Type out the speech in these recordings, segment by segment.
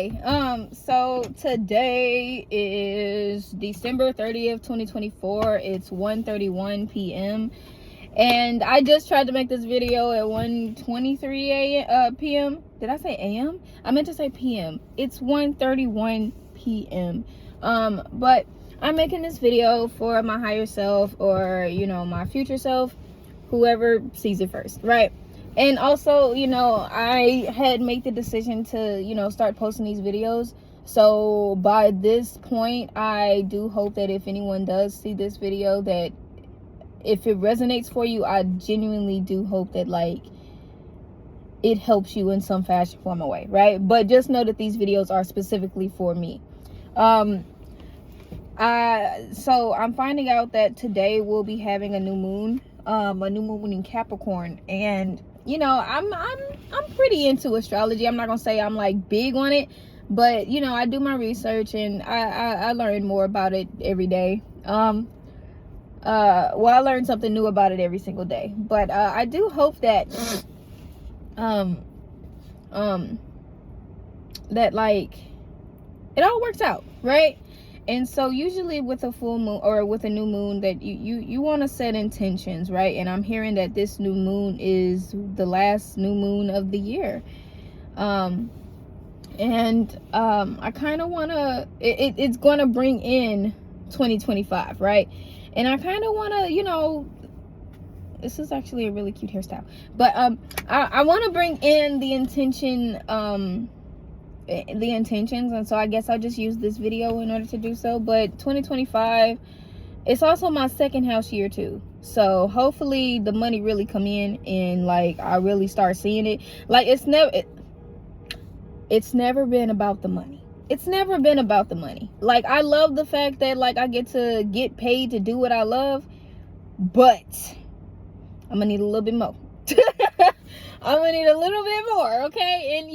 Okay, so today is December 30th, 2024. It's 1:31 p.m. and I just tried to make this video at 1:23 p.m. Did I say a.m.? I meant to say p.m. It's 1:31 p.m. But I'm making this video for my higher self, or my future self, whoever sees it first, right? And also, I had made the decision to start posting these videos. So by this point, I do hope that if anyone does see this video, that if it resonates for you, I genuinely do hope that it helps you in some fashion, form, or way, right? But just know that these videos are specifically for me. So I'm finding out that today we'll be having a new moon in Capricorn, and I'm pretty into astrology. I'm not gonna say I'm big on it, but I do my research, and I learn more about it every day. I learn something new about it every single day. But I do hope that that it all works out, right? And so usually with a full moon or with a new moon, that you want to set intentions, right? And I'm hearing that this new moon is the last new moon of the year. I kind of want to, it's going to bring in 2025, right? And I kind of want to, this is actually a really cute hairstyle, but I want to bring in the intentions, and so I guess I'll just use this video in order to do so. But 2025, it's also my second house year too, so hopefully the money really come in, and I really start seeing it. It's never been about the money. It's never been about the money. I love the fact that I get to get paid to do what I love, but I'm gonna need a little bit more. I'm gonna need a little bit more, okay? And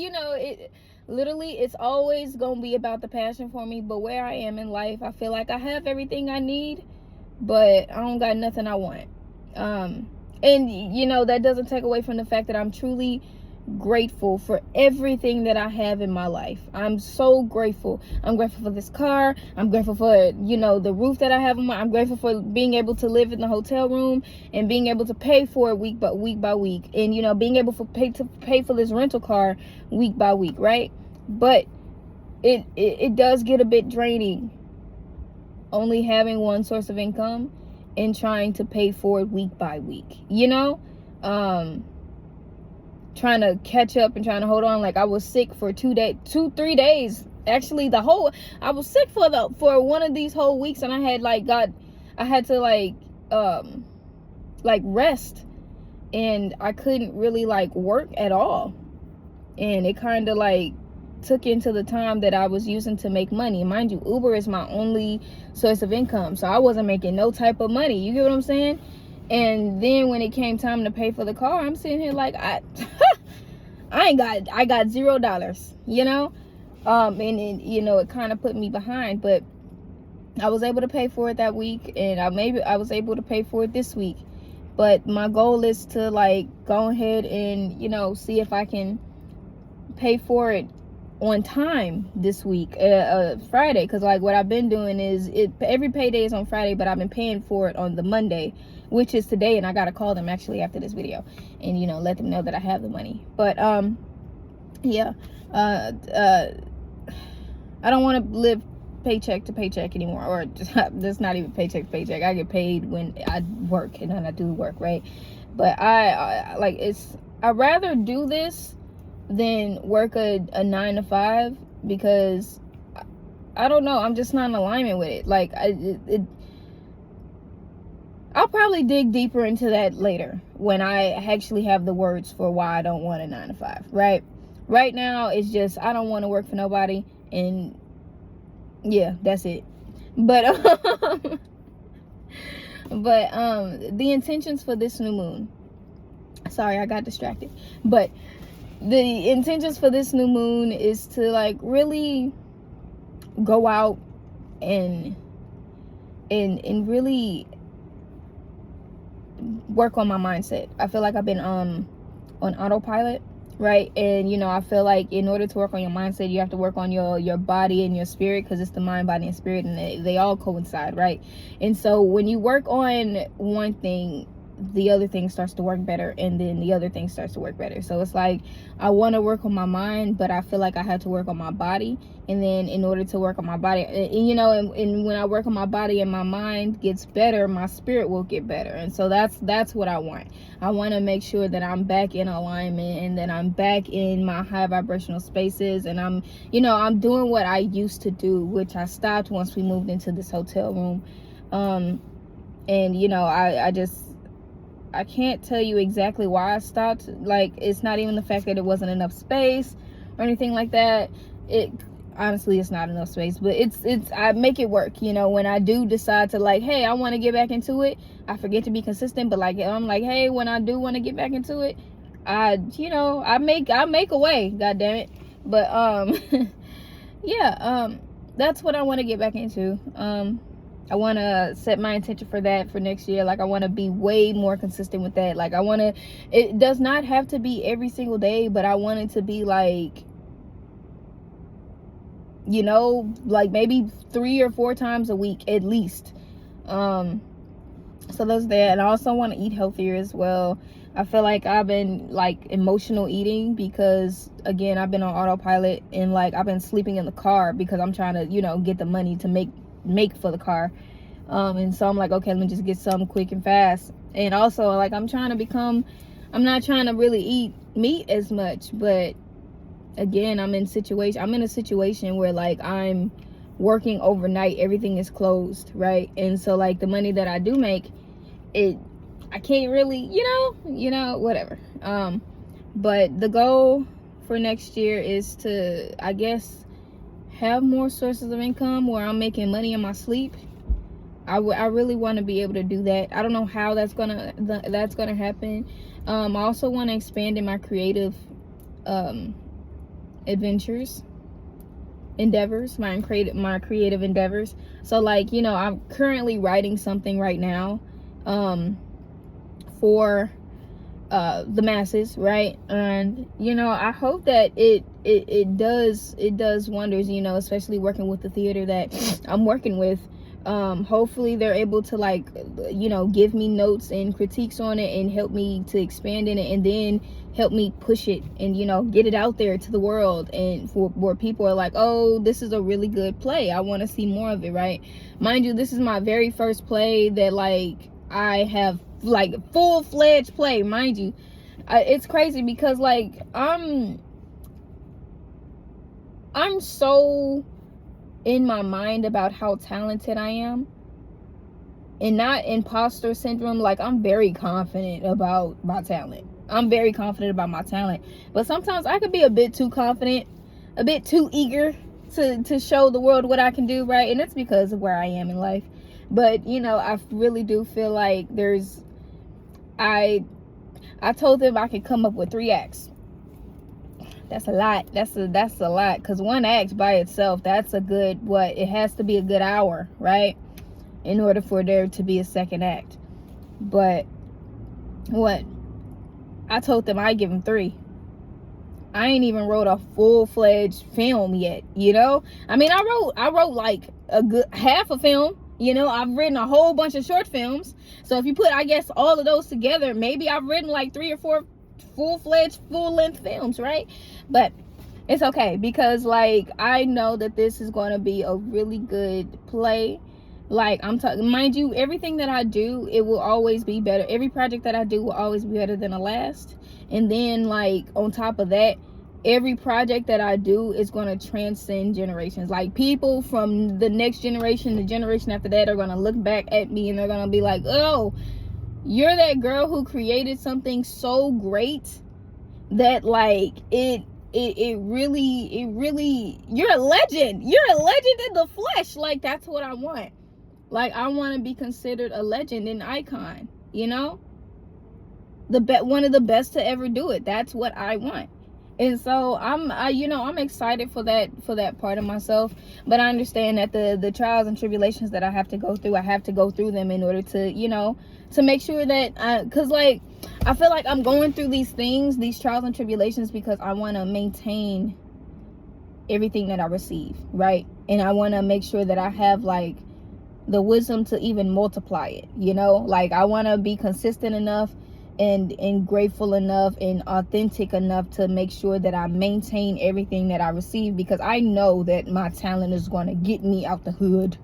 literally, it's always gonna be about the passion for me. But where I am in life, I feel like I have everything I need, but I don't got nothing I want. And that doesn't take away from the fact that I'm truly grateful for everything that I have in my life. I'm so grateful. I'm grateful for this car. I'm grateful for the roof that I have on I'm grateful for being able to live in the hotel room and being able to pay for it week by week, and being able to pay for this rental car week by week, right? But it does get a bit draining only having one source of income and trying to pay for it week by week, trying to catch up and trying to hold on. I was sick for 3 days. Actually, I was sick for one of these whole weeks, and I had to rest, and I couldn't really work at all, and it kind of took into the time that I was using to make money. Mind you, Uber is my only source of income, so I wasn't making no type of money. You get what I'm saying? And then when it came time to pay for the car, I'm sitting here I got $0, and it kind of put me behind. But I was able to pay for it that week, and I was able to pay for it this week. But my goal is to go ahead and see if I can pay for it on time this week, Friday, because what I've been doing is every payday is on Friday, but I've been paying for it on the Monday, which is today, and I gotta call them actually after this video and let them know that I have the money. But yeah, I don't want to live paycheck to paycheck anymore, or just not even paycheck to paycheck. I get paid when I work, and then I do work, right? But I'd rather do this than work a 9 to 5, because I don't know, I'm just not in alignment with it. I'll probably dig deeper into that later when I actually have the words for why I don't want a 9 to 5, right? Right now, it's just I don't want to work for nobody, and yeah, that's it. But the intentions for this new moon. Sorry, I got distracted. But the intentions for this new moon is to really go out and really work on my mindset. I feel like I've been on autopilot right? And I feel like in order to work on your mindset, you have to work on your body and your spirit, because it's the mind, body, and spirit, and they all coincide, right? And so when you work on one thing, the other thing starts to work better, and then the other thing starts to work better. So it's like, I want to work on my mind, but I feel like I have to work on my body. And then in order to work on my body, and when I work on my body and my mind gets better, my spirit will get better. And so that's what I want. I want to make sure that I'm back in alignment, and that I'm back in my high vibrational spaces, and I'm doing what I used to do, which I stopped once we moved into this hotel room. And I can't tell you exactly why I stopped. Like, it's not even the fact that it wasn't enough space or anything like that. Honestly, it's not enough space, but I make it work. When I do decide to, like, hey, I want to get back into it, I forget to be consistent, but like, I'm like, hey, when I do want to get back into it, I make a way, god damn it. But yeah, that's what I want to get back into. I want to set my intention for that for next year. Like, I want to be way more consistent with that. Like, it does not have to be every single day, but I want it to be like, like maybe 3 or 4 times a week at least. So there's that. And I also want to eat healthier as well. I feel like I've been like emotional eating, because again, I've been on autopilot, and like, I've been sleeping in the car because I'm trying to get the money to make for the car. And so I'm like, okay, let me just get something quick and fast. And also, like, I'm not trying to really eat meat as much, but again, I'm in a situation where, like, I'm working overnight, everything is closed, right? And so, like, the money that I do make, I can't really, whatever. But the goal for next year is to, I guess, have more sources of income where I'm making money in my sleep. I really want to be able to do that. I don't know how that's gonna happen. I also want to expand in my creative endeavors, my creative endeavors. So, like, I'm currently writing something right now for the masses, right? And I hope that it does wonders, especially working with the theater that I'm working with. Hopefully they're able to, like, give me notes and critiques on it, and help me to expand in it, and then help me push it, and get it out there to the world, and for where people are like, oh, this is a really good play, I want to see more of it, right? Mind you, this is my very first play that, like, I have, like, full-fledged play, mind you. It's crazy because, like, I'm so in my mind about how talented I am, and not imposter syndrome. Like, I'm very confident about my talent. But sometimes I could be a bit too confident, a bit too eager to show the world what I can do, right? And it's because of where I am in life. But I really do feel like I told them I could come up with 3 acts. That's a lot. That's a lot, because 1 act by itself, that's a good, it has to be a good hour, right, in order for there to be a second act. But I told them I'd give them 3. I ain't even wrote a full-fledged film yet, I mean, I wrote like a good half a film. I've written a whole bunch of short films. So if you put, I guess, all of those together, maybe I've written like 3 or 4 full-fledged, full-length films, right? But it's okay, because, like, I know that this is going to be a really good play. Like, I'm talking, mind you, everything that I do, it will always be better. Every project that I do will always be better than the last. And then, like, on top of that, every project that I do is going to transcend generations. Like, people from the next generation, the generation after that, are going to look back at me, and they're going to be like, oh, you're that girl who created something so great that, like, it really, you're a legend in the flesh. Like, that's what I want. Like, I want to be considered a legend, an icon, one of the best to ever do it. That's what I want. And so I'm excited for that part of myself. But I understand that the trials and tribulations that I have to go through them in order to, to make sure that, because, like, I feel like I'm going through these things, these trials and tribulations, because I want to maintain everything that I receive, right? And I want to make sure that I have like the wisdom to even multiply it, you know? Like I want to be consistent enough and grateful enough and authentic enough to make sure that I maintain everything that I receive, because I know that my talent is going to get me out the hood.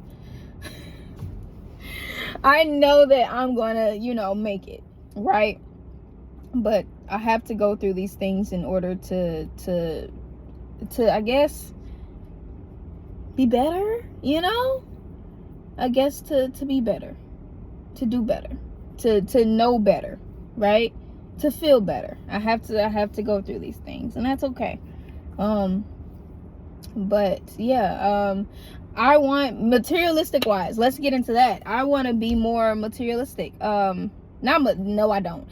I know that I'm going to, you know, make it, right? But I have to go through these things in order to I guess be better, you know? I guess to be better, to do better, to know better, right? To feel better. I have to go through these things, and that's okay. But yeah, I want, materialistic wise, let's get into that. I want to be more materialistic. No, I don't.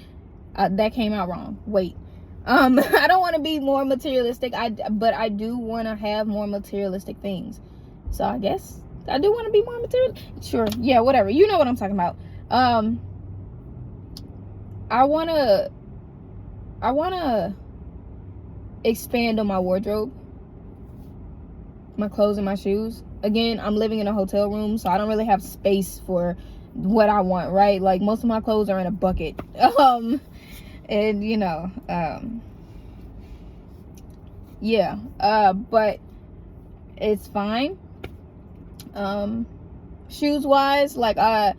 That came out wrong. Wait. I don't want to be more materialistic. But I do want to have more materialistic things. So I guess I do want to be more material. Sure. Yeah, whatever. You know what I'm talking about. I want to expand on my wardrobe, my clothes and my shoes. Again, I'm living in a hotel room, so I don't really have space for what I want, right? Like most of my clothes are in a bucket. And you know, yeah, but it's fine. Shoes wise, like I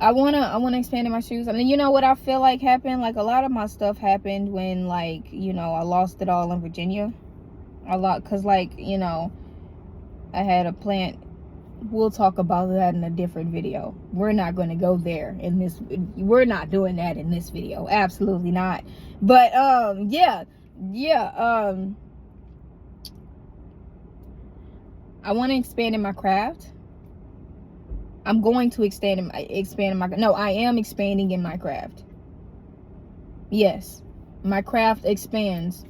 wanna expand in my shoes. I mean, you know what I feel like happened? Like a lot of my stuff happened when, like, you know, I lost it all in Virginia. A lot, cause like, you know, I had a plant. We'll talk about that in a different video. We're not going to go there in this. We're not doing that in this video. Absolutely not. But yeah. I want to expand in my craft. I'm going to expand in my. No, I am expanding in my craft. Yes, my craft expands.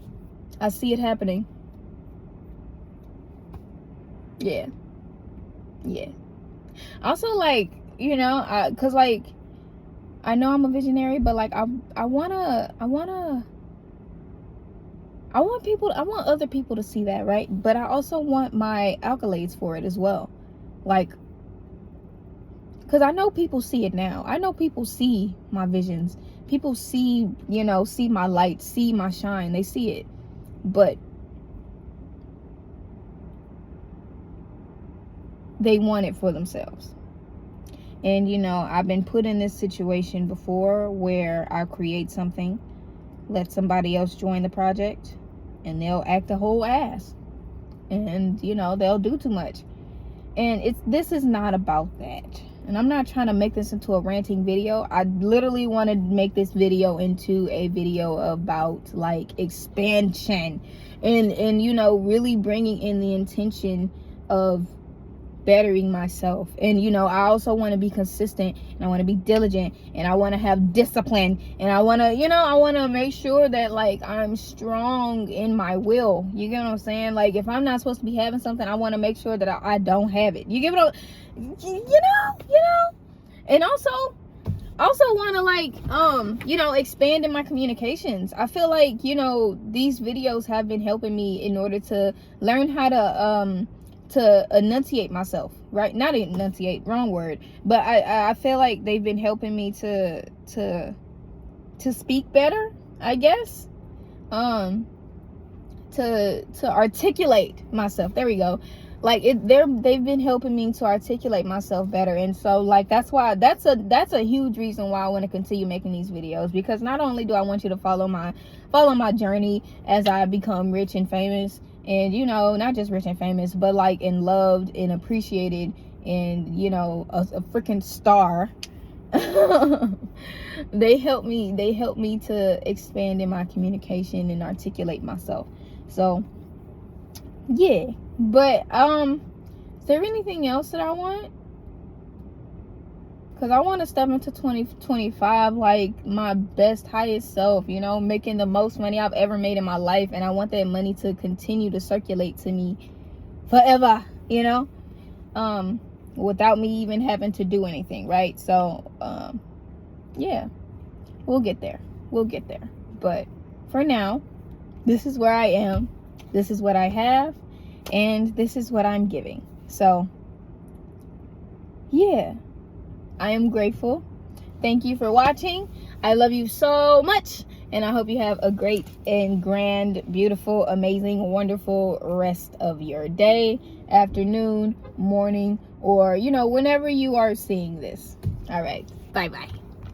I see it happening. Yeah. Also, like, you know, cause like I know I'm a visionary, but like I want other people to see that, right? But I also want my accolades for it as well. Like, cause I know people see it now. I know people see my visions. People see, you know, see my light, see my shine. They see it. But they want it for themselves. And you know, I've been put in this situation before where I create something, let somebody else join the project, and they'll act a whole ass, and you know, they'll do too much. And this is not about that. And I'm not trying to make this into a ranting video. I literally want to make this video into a video about like expansion and you know, really bringing in the intention of bettering myself. And you know, I also want to be consistent, and I want to be diligent, and I want to have discipline, and I want to, you know, I want to make sure that like I'm strong in my will. You get what I'm saying? Like if I'm not supposed to be having something, I want to make sure that I don't have it. You get what you know. And also want to like you know, expand in my communications. I feel like, you know, these videos have been helping me in order to learn how to enunciate myself, right? Not enunciate, wrong word, but I feel like they've been helping me to speak better, I guess, to articulate myself. There we go. Like they've been helping me to articulate myself better. And so like that's a huge reason why I want to continue making these videos, because not only do I want you to follow my journey as I become rich and famous, and you know, not just rich and famous, but like and loved and appreciated, and you know, a freaking star. They help me to expand in my communication and articulate myself. So yeah. But is there anything else that I want? Because I want to step into 2025 like my best, highest self, you know, making the most money I've ever made in my life. And I want that money to continue to circulate to me forever, you know, without me even having to do anything, right? So yeah, We'll get there. We'll get there. But for now, this is where I am. This is what I have. And this is what I'm giving. So, yeah. I am grateful. Thank you for watching. I love you so much. And I hope you have a great and grand, beautiful, amazing, wonderful rest of your day, afternoon, morning, or, whenever you are seeing this. All right. Bye-bye.